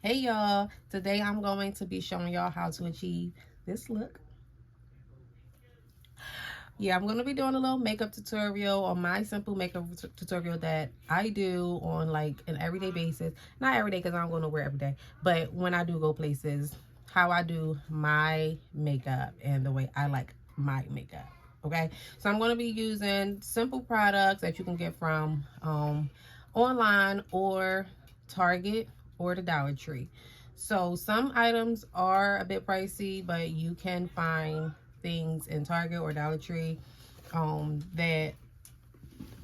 Hey y'all, today I'm going to be showing y'all how to achieve this look. Yeah, I'm going to be doing a little makeup tutorial on my simple makeup tutorial that I do on like an everyday basis. Not every day because I don't go nowhere every day, but when I do go places, how I do my makeup and the way I like my makeup. Okay, so I'm going to be using simple products that you can get from online or Target or the Dollar Tree. So some items are a bit pricey, but you can find things in Target or Dollar Tree that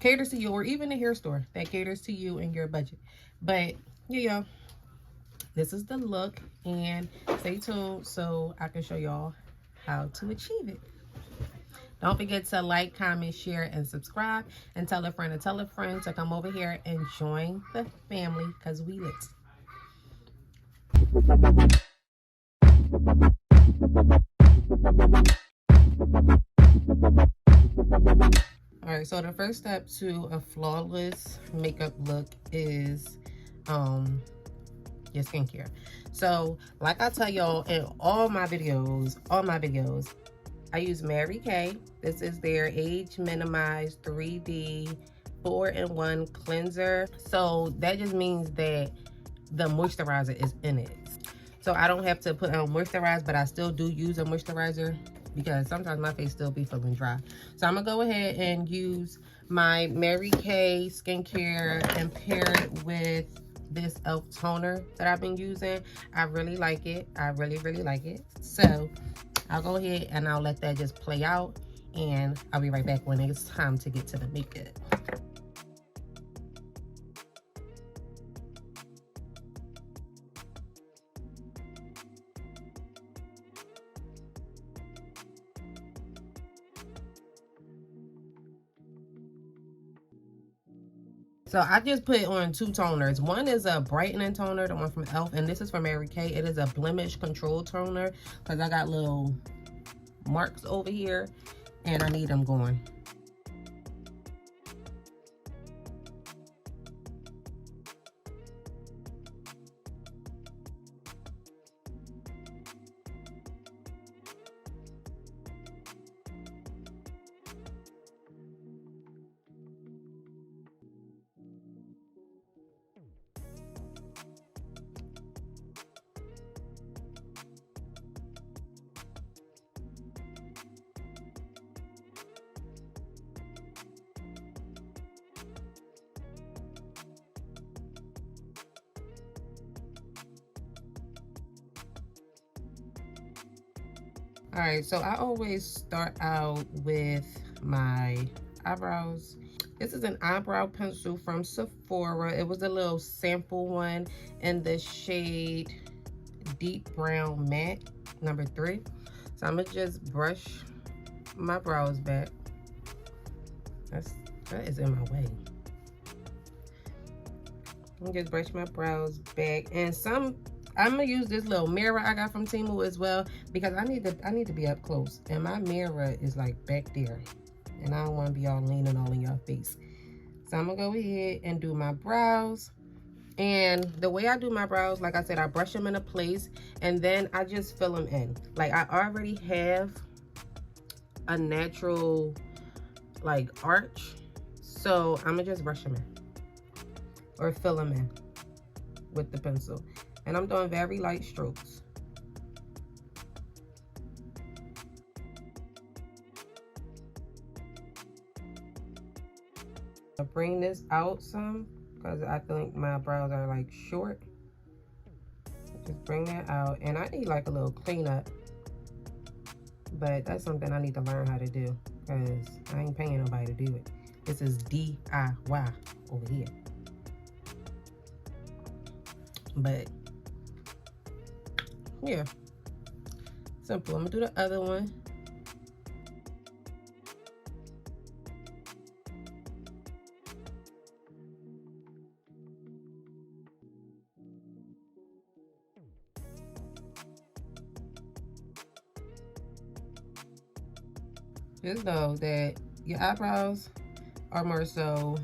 caters to you, or even a hair store that caters to you and your budget. But yeah, this is the look, and stay tuned so I can show y'all how to achieve it. Don't forget to like, comment, share, and subscribe, and tell a friend to come over here and join the family because we lit. All right, so the first step to a flawless makeup look is your skincare. So like I tell y'all in all my videos, I use Mary Kay. This is their age minimized 3D 4-in-1 cleanser. So that just means that the moisturizer is in it. So I don't have to put on moisturize, but I still do use a moisturizer because sometimes my face still be feeling dry. So I'm gonna go ahead and use my Mary Kay skincare and pair it with this e.l.f. toner that I've been using. I really like it. I really like it. So I'll go ahead and I'll let that just play out, and I'll be right back when it's time to get to the makeup. So I just put on 2 toners. One is a brightening toner, the one from e.l.f., and this is from Mary Kay. It is a blemish control toner because I got little marks over here and I need them going. All right, so I always start out with my eyebrows. This is an eyebrow pencil from Sephora. It was a little sample one in the shade Deep Brown Matte, number 3. So I'm gonna just brush my brows back. That is in my way. I'm just brush my brows back, and I'm gonna use this little mirror I got from Temu as well because I need to be up close, and my mirror is like back there, and I don't want to be all leaning all in your face. So I'm gonna go ahead and do my brows. And the way I do my brows, like I said, I brush them into place and then I just fill them in. Like I already have a natural like arch, so I'm gonna just brush them in or fill them in with the pencil. And I'm doing very light strokes. I'll bring this out some because I think my brows are like short. Just bring that out, and I need like a little cleanup, but that's something I need to learn how to do because I ain't paying nobody to do it. This is DIY over here. But yeah, simple. I'm gonna do the other one. Just know that your eyebrows are more so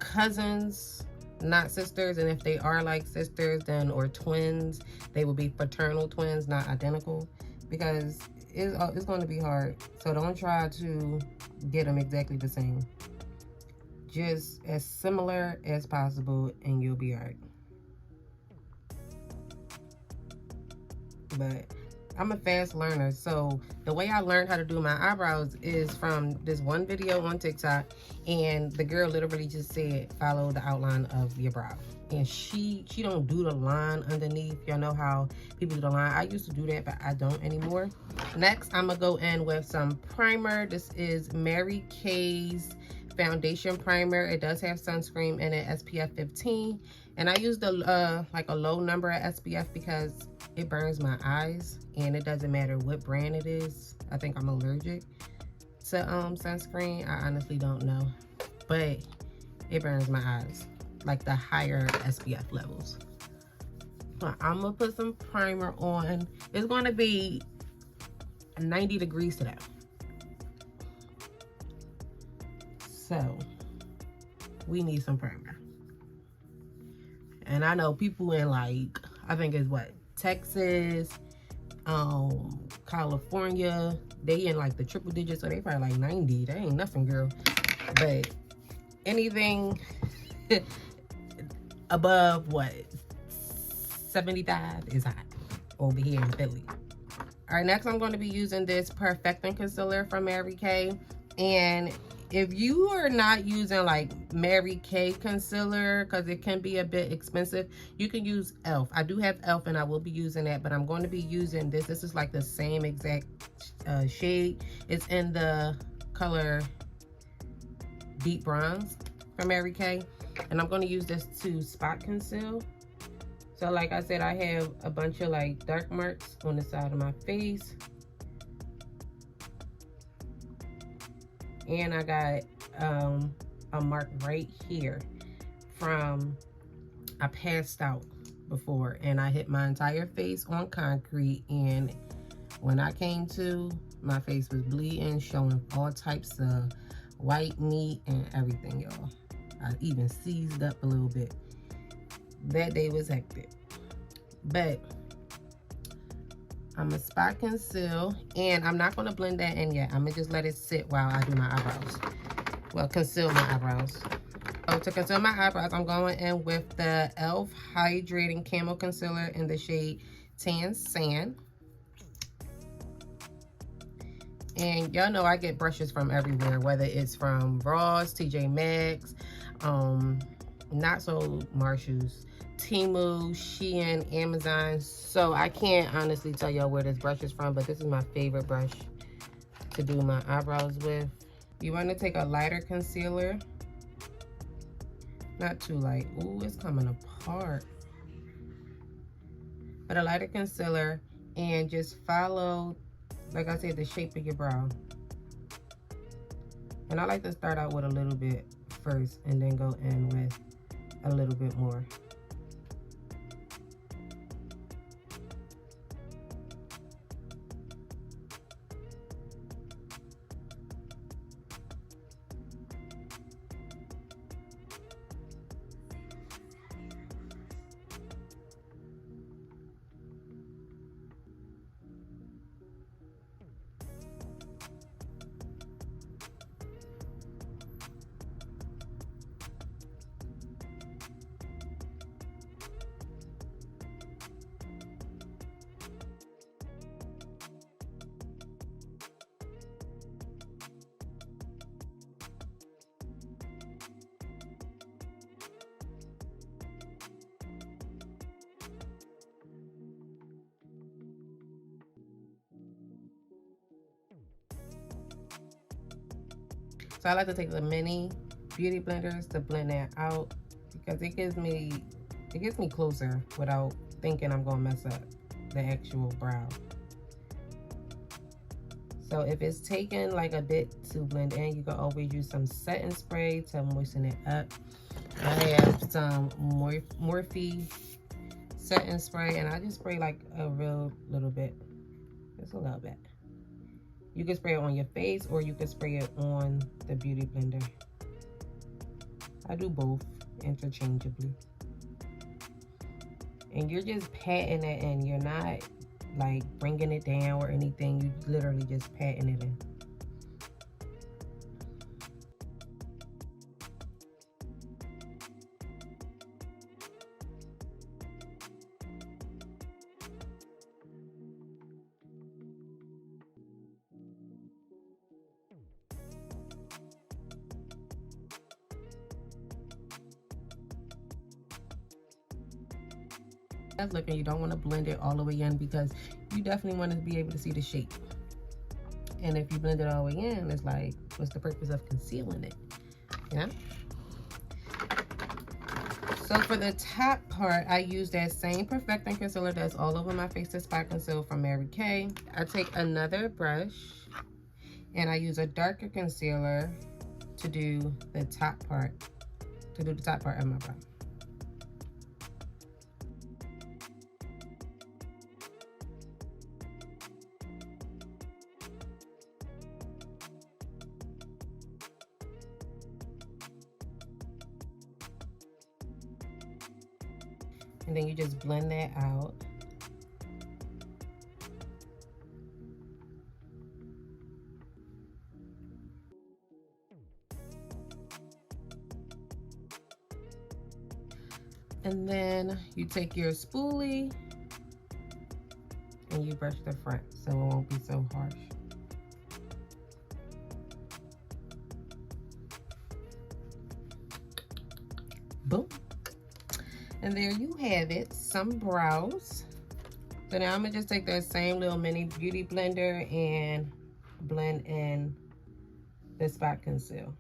cousins not sisters, and if they are like sisters then or twins, they will be fraternal twins, not identical, because it's going to be hard. So don't try to get them exactly the same. Just as similar as possible and you'll be all right. But I'm a fast learner, so the way I learned how to do my eyebrows is from this one video on TikTok, and the girl literally just said follow the outline of your brow, and she don't do the line underneath. Y'all know how people do the line. I used to do that, but I don't anymore. Next, I'm gonna go in with some primer. This is Mary Kay's foundation primer. It does have sunscreen in it, SPF 15, and I used a like a low number of SPF because it burns my eyes, and it doesn't matter what brand it is. I think I'm allergic to sunscreen. I honestly don't know, but it burns my eyes, like the higher SPF levels. So I'm gonna put some primer on. It's gonna be 90 degrees today, so we need some primer. And I know people in, like, I think it's what, Texas, California, they in like the triple digits, so they probably like 90. That ain't nothing, girl. But anything above what, 75 is hot over here in Philly. All right, next I'm going to be using this Perfecting Concealer from Mary Kay. And if you are not using like Mary Kay concealer, because it can be a bit expensive, you can use e.l.f. I do have e.l.f. and I will be using that, but I'm going to be using this. This is like the same exact shade. It's in the color Deep Bronze from Mary Kay. And I'm going to use this to spot conceal. So like I said, I have a bunch of like dark marks on the side of my face. And I got a mark right here from, I passed out before and I hit my entire face on concrete, and when I came to, my face was bleeding, showing all types of white meat and everything, y'all. I even seized up a little bit. That day was hectic. But I'm gonna spot conceal, and I'm not gonna blend that in yet. I'm gonna just let it sit while I do my eyebrows. Well, conceal my eyebrows. So to conceal my eyebrows, I'm going in with the e.l.f. Hydrating Camo Concealer in the shade Tan Sand. And y'all know I get brushes from everywhere, whether it's from Ross, TJ Maxx, Not So Marshalls, Temu, Shein, Amazon. So I can't honestly tell y'all where this brush is from, but this is my favorite brush to do my eyebrows with. You want to take a lighter concealer, not too light. Ooh, it's coming apart. But a lighter concealer, and just follow, like I said, the shape of your brow. And I like to start out with a little bit first and then go in with a little bit more. So I like to take the mini beauty blenders to blend that out, because it gets me closer without thinking I'm gonna mess up the actual brow. So if it's taking like a bit to blend in, you can always use some setting spray to moisten it up. I have some Morphe setting spray, and I just spray like a real little bit, just a little bit. You can spray it on your face, or you can spray it on the beauty blender. I do both. interchangeably. And you're just patting it in. You're not like bringing it down or anything. You literally just patting it in. That's looking, you don't want to blend it all the way in because you definitely want to be able to see the shape. And if you blend it all the way in, it's like, what's the purpose of concealing it? Yeah. So for the top part, I use that same perfecting concealer that's all over my face, the spot conceal from Mary Kay. I take another brush and I use a darker concealer to do the top part, of my brow. And then you just blend that out. And then you take your spoolie and you brush the front so it won't be so harsh. Boom. And there you have it, some brows. So now I'm gonna just take that same little mini beauty blender and blend in the spot conceal.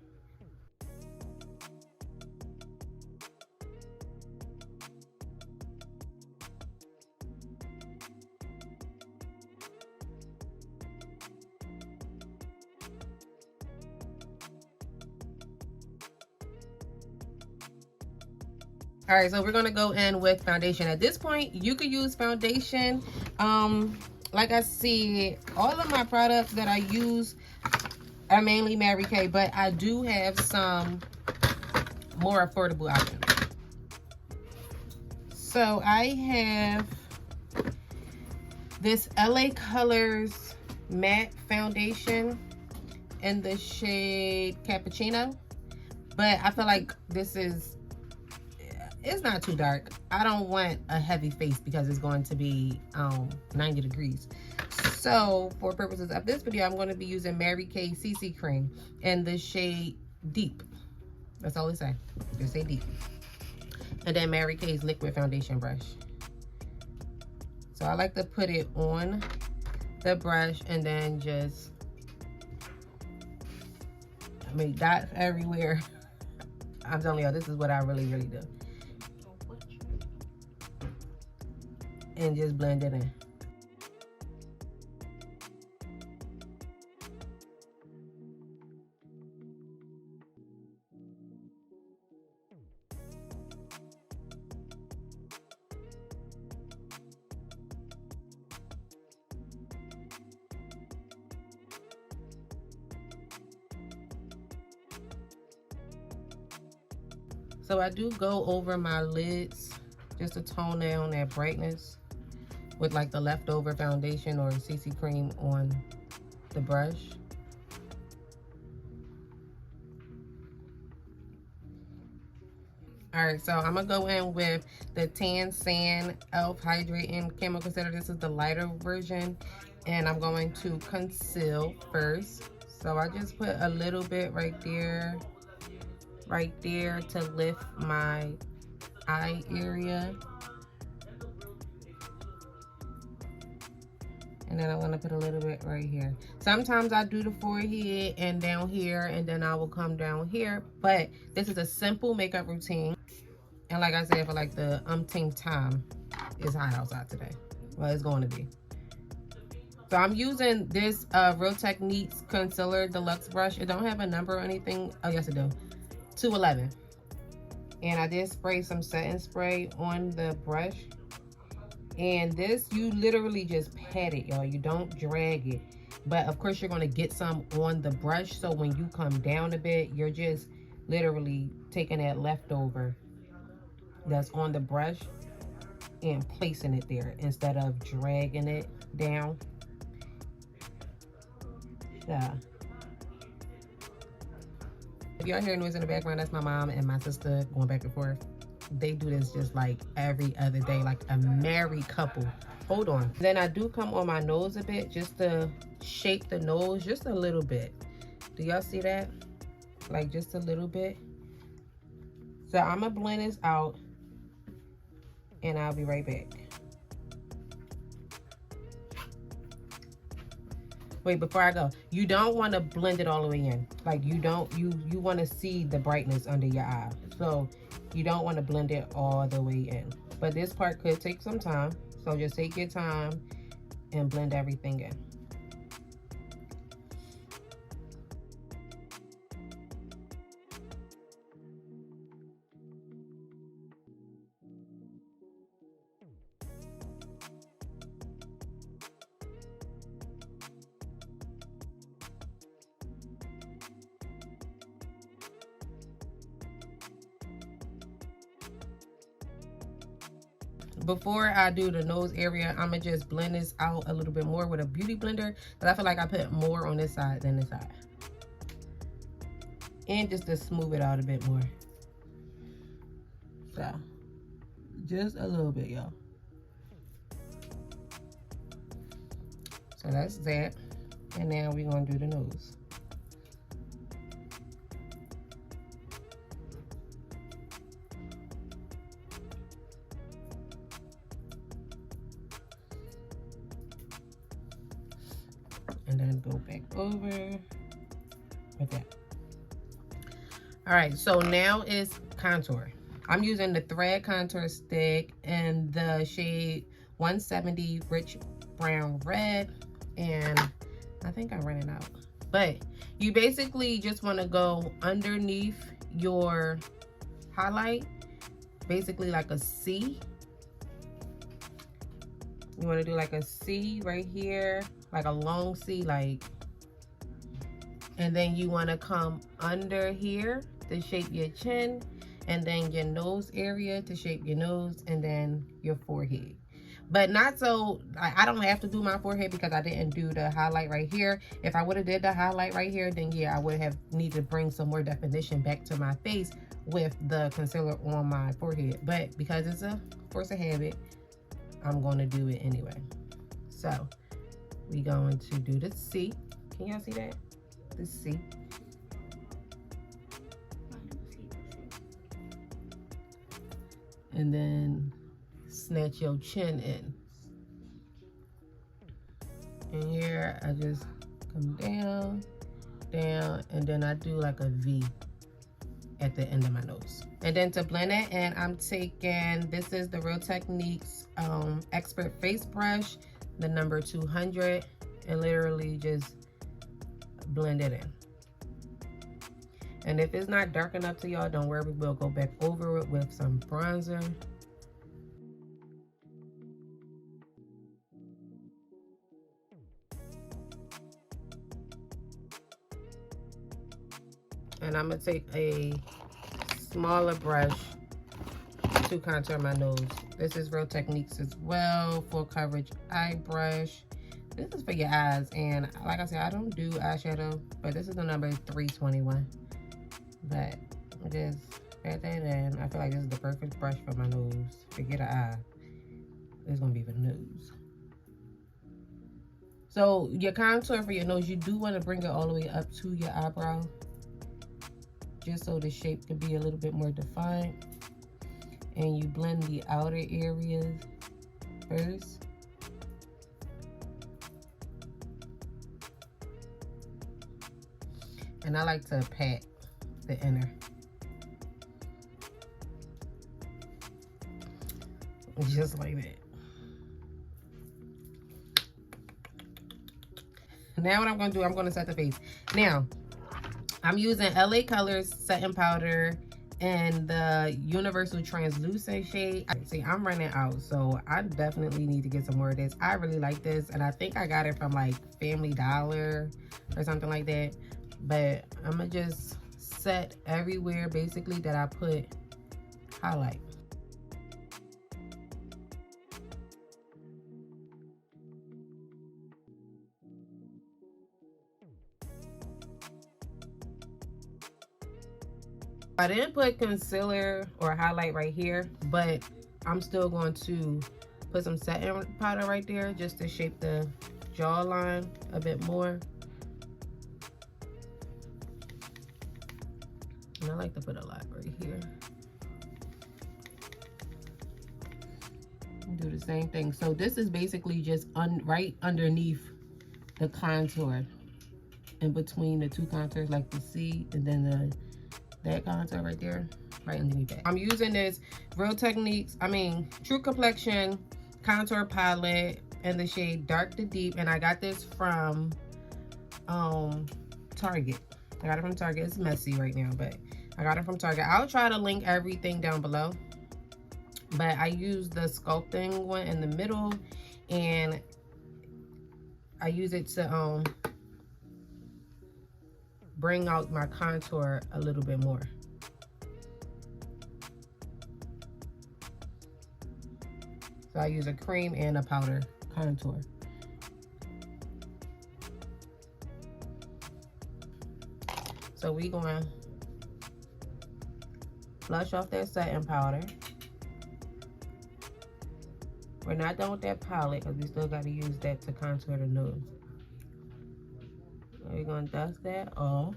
All right, so we're gonna go in with foundation. At this point, you could use foundation. Like I said, all of my products that I use are mainly Mary Kay, but I do have some more affordable options. So I have this LA Colors matte foundation in the shade Cappuccino, but I feel like this is, it's not too dark. I don't want a heavy face because it's going to be 90 degrees. So for purposes of this video, I'm going to be using Mary Kay CC cream in the shade Deep. That's all it says. Just say Deep. And then Mary Kay's liquid foundation brush. So I like to put it on the brush and then just make dots everywhere. I'm telling y'all, this is what I really do. And just blend it in. So I do go over my lids just to tone down that brightness with like the leftover foundation or CC cream on the brush. All right, so I'm gonna go in with the Tan Sand Elf Hydrating Camo Concealer. This is the lighter version, and I'm going to conceal first. So I just put a little bit right there to lift my eye area. And then I want to put a little bit right here. Sometimes I do the forehead and down here, and then I will come down here. But this is a simple makeup routine. And like I said, for like the umpteenth time, it's hot outside today. Well, it's going to be. So I'm using this Real Techniques Concealer Deluxe brush. It don't have a number or anything. Oh, yes, it do. 211. And I did spray some setting spray on the brush. And this, you literally just pat it, y'all. You don't drag it. But of course, you're going to get some on the brush. So when you come down a bit, you're just literally taking that leftover that's on the brush and placing it there instead of dragging it down. Yeah. If y'all hear noise in the background, that's my mom and my sister going back and forth. They do this just like every other day, like a married couple. Hold on. Then I do come on my nose a bit just to shape the nose just a little bit. Do y'all see that? Like just a little bit. So I'm gonna blend this out and I'll be right back. Wait, before I go, you don't want to blend it all the way in. Like you want to see the brightness under your eye. So you don't want to blend it all the way in. But this part could take some time. So just take your time and blend everything in. Before I do the nose area, I'm gonna just blend this out a little bit more with a beauty blender, because I feel like I put more on this side than this side. And just to smooth it out a bit more. So, just a little bit, y'all. So that's that. And now we're gonna do the nose. And then go back over with that. All right, so now is contour. I'm using the thread contour stick in the shade 170 Rich Brown Red, and I think I'm running out. But you basically just want to go underneath your highlight, basically like a C. You want to do like a C right here, like a long C, like, and then you want to come under here to shape your chin, and then your nose area to shape your nose, and then your forehead. But not so, I don't have to do my forehead because I didn't do the highlight right here. If I would have did the highlight right here, then yeah, I would have needed to bring some more definition back to my face with the concealer on my forehead. But because it's a force of habit, I'm going to do it anyway. So we going to do the C. Can y'all see that? The C. And then snatch your chin in. And here I just come down, down, and then I do like a V at the end of my nose. And then to blend it in, I'm taking, this is the Real Techniques Expert Face Brush, the number 200, and literally just blend it in. And if it's not dark enough to y'all, don't worry, we'll go back over it with some bronzer. And I'm gonna take a smaller brush to contour my nose. This is Real Techniques as well, full coverage eye brush. This is for your eyes, and like I said, I don't do eyeshadow, but this is the number 321. But just add that in. I feel like this is the perfect brush for my nose. Forget an eye. This is gonna be for the nose. So your contour for your nose, you do want to bring it all the way up to your eyebrow, just so the shape can be a little bit more defined. And you blend the outer areas first. And I like to pat the inner. Just like that. Now what I'm going to do, I'm going to set the face. Now, I'm using LA Colors setting powder and the Universal Translucent shade. See, I'm running out, so I definitely need to get some more of this. I really like this, and I think I got it from like Family Dollar or something like that. But I'm going to just set everywhere basically that I put highlight. I didn't put concealer or highlight right here, but I'm still going to put some setting powder right there just to shape the jawline a bit more. And I like to put a lot right here. Do the same thing. So this is basically just right underneath the contour, in between the two contours, like the C and then that contour right there, right underneath that. I'm using this True Complexion contour palette in the shade Dark to Deep, and I got this from Target. I got it from Target. It's messy right now, but I got it from Target. I'll try to link everything down below. But I use the sculpting one in the middle, and I use it to bring out my contour a little bit more. So I use a cream and a powder contour. So we gonna flush off that setting powder. We're not done with that palette because we still got to use that to contour the nose. So we're going to dust that off.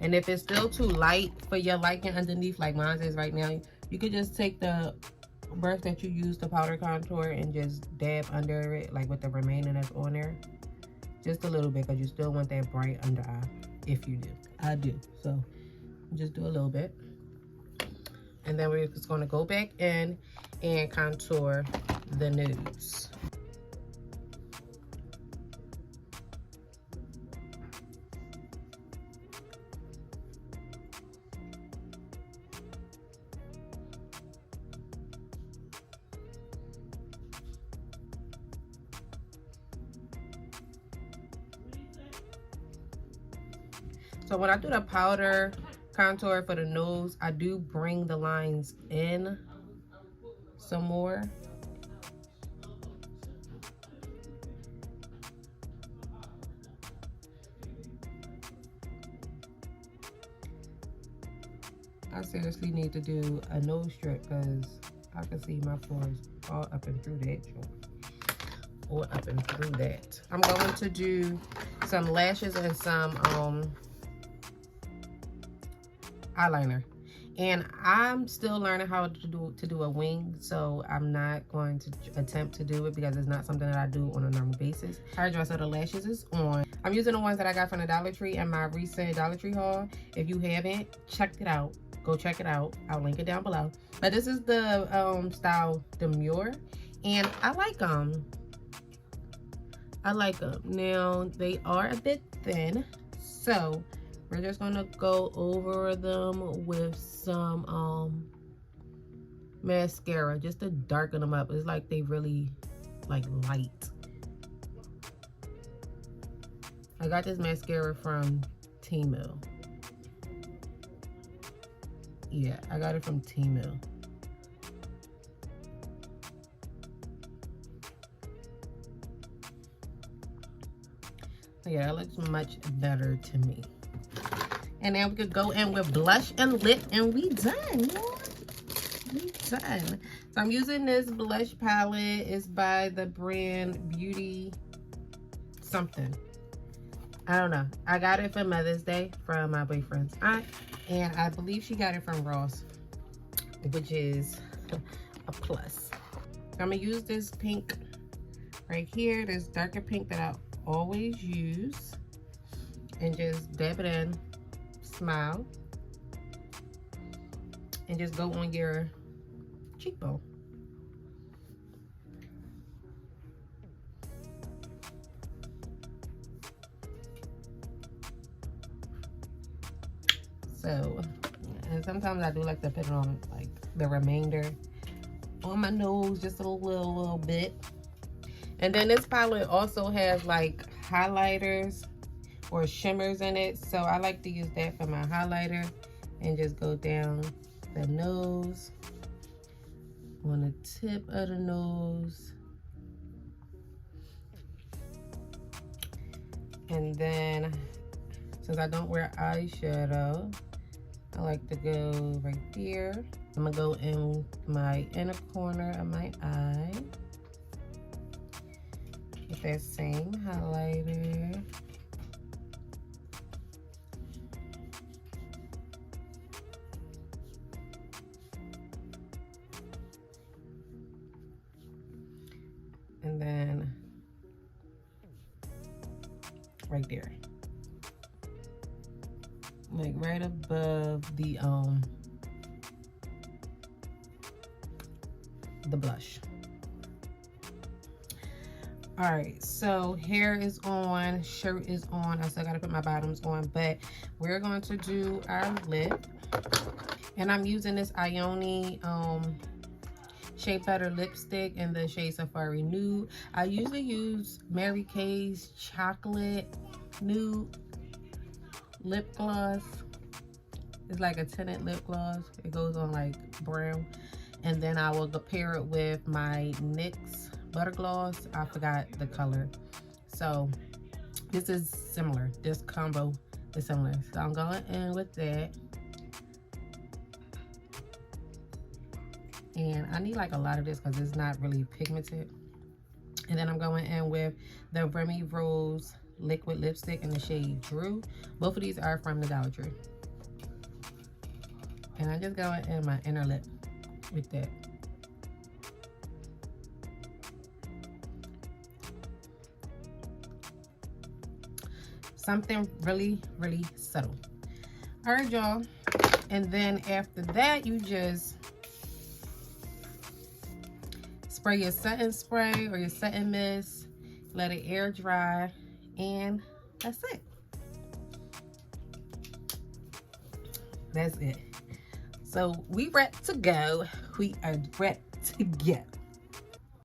And if it's still too light for your liking underneath, like mine is right now, you could just take the brush that you use to powder contour and just dab under it, like with the remaining that's on there. Just a little bit, because you still want that bright under eye, if you do. I do. So just do a little bit. And then we're just going to go back in and contour the nose. So when I do the powder contour for the nose, I do bring the lines in some more. I seriously need to do a nose strip because I can see my pores all up and through that joint. All up and through that. I'm going to do some lashes and some eyeliner, and I'm still learning how to do a wing, so I'm not going to attempt to do it because it's not something that I do on a normal basis. Hairdresser, the lashes is on. I'm using the ones that I got from the Dollar Tree in my recent Dollar Tree haul. If you haven't checked it out, go check it out. I'll link it down below. But this is the style Demure, and I like them. Now they are a bit thin, so we're just gonna go over them with some mascara just to darken them up. It's like they really like light. I got this mascara from Temu. Yeah, I got it from Temu. Yeah, it looks much better to me. And then we could go in with blush and lip, and we done. We done. So I'm using this blush palette. It's by the brand Beauty something. I don't know. I got it for Mother's Day from my boyfriend's aunt, and I believe she got it from Ross, which is a plus. I'm gonna use this pink right here, this darker pink that I always use, and just dab it in. Smile, and just go on your cheekbone. So, and sometimes I do like to put it on like the remainder on my nose, just a little bit. And then this palette also has like highlighters or shimmers in it, so I like to use that for my highlighter and just go down the nose on the tip of the nose. And then, since I don't wear eyeshadow, I like to go right there. I'm gonna go in my inner corner of my eye with that same highlighter. And then right there, like right above the blush. All right, so hair is on, shirt is on. I still gotta put my bottoms on, but we're going to do our lip. And I'm using this Ioni Shea Butter lipstick in the shade Safari Nude. I usually use Mary Kay's Chocolate Nude lip gloss. It's like a tinted lip gloss. It goes on like brown. And then I will pair it with my NYX Butter Gloss. I forgot the color. So this is similar. This combo is similar. So I'm going in with that. And I need like a lot of this because it's not really pigmented. And then I'm going in with the Remy Rose liquid lipstick in the shade Drew. Both of these are from the Dollar Tree. And I'm just going in my inner lip with that. Something really, really subtle. All right, y'all. And then after that, you just spray your setting spray or your setting mist, let it air dry, and that's it. That's it. So we ready to go. We are ready to go.